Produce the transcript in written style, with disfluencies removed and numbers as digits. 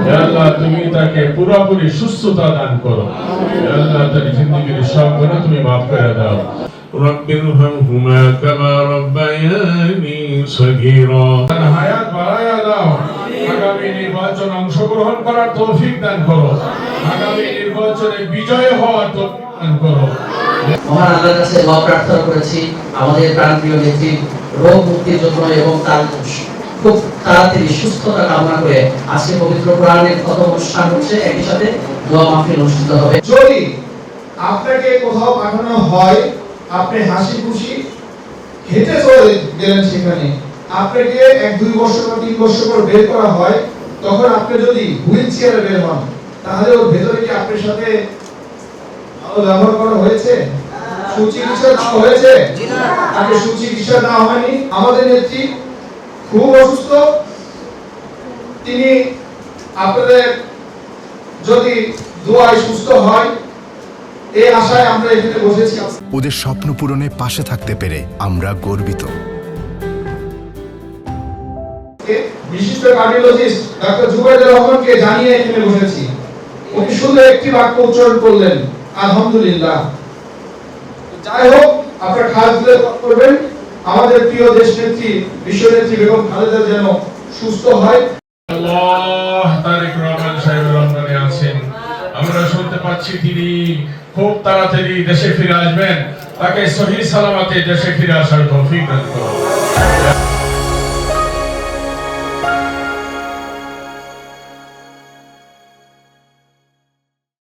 ইয়া আল্লাহ তুমি তাকে পুরোপুরি সুস্থতা দান করো। ইয়া আল্লাহ তার জিন্দেগীর সব গুনাহ তুমি maaf করে দাও। রব্বিরহামহুমা কামা রাব্বায়ানি সগীরা। হায়াত বাড়ায়া দাও। আগামী নির্বাচনে অংশগ্রহণ করার তৌফিক দান করো। আগামী নির্বাচনে বিজয় হওয়ার তৌফিক দান করো। মহান আল্লাহর কাছে দোয়া প্রার্থনা করেছি আমাদের প্রাণপ্রিয় নেত্রী রোগ মুক্তির জন্য এবং তার খুব তাড়াতাড়ি সুস্থতা কামনা করে আজকে পবিত্র কোরআনের খতম অনুষ্ঠান হচ্ছে, একই সাথে দোয়া মাহফিল অনুষ্ঠিত হবে। যদি আপনাকে কোথাও পাঠানো হয়, আপনি হাসি খুশি হেঁটে চলে গেলেন, সেখানে আপনাকে 1-2 বছর বা 3 বছর পর বের করা হয়, তখন আপনি যদি হুইল চেয়ারে বের হন, তাহলে ওর ভেতরে কি আপনার সাথে ভালো ব্যবহার করা হয়েছে? সুচিকিৎসা দেওয়া হয়েছে? তাকে সুচিকিৎসা দেওয়া হয়নি। আমাদের নেত্রী খুব অসুস্থ, তিনি আপনাদের যদি দোয়ায় সুস্থ হয় এই আশায় আমরা এখানে বসেছি। ওদের স্বপ্ন পূরণে পাশে থাকতে পেরে আমরা গর্বিত। বিশিষ্ট কার্ডিওলজিস্ট ডক্টর জুবাইদুর রহমানকে জানিয়ে এখানে বসেছি। উনি শুধু একটি বাক্য উচ্চারণ করলেন, আলহামদুলিল্লাহ। যাই হোক, আপনারা খাস দিলে করবেন আমাদের প্রিয় দেশ নেত্রী বিশ্ব নেত্রী বেগম খালেদা যেন সুস্থ হয়। আল্লাহ তারেক রহমান সাহেব লন্ডনে আছেন, আমরা শুনতে পাচ্ছি তিনি খুব তাড়াতাড়ি দেশে ফিরে আসবেন। তাকে সহি সালামতে দেশে ফিরে আসার তৌফিক দান করুন।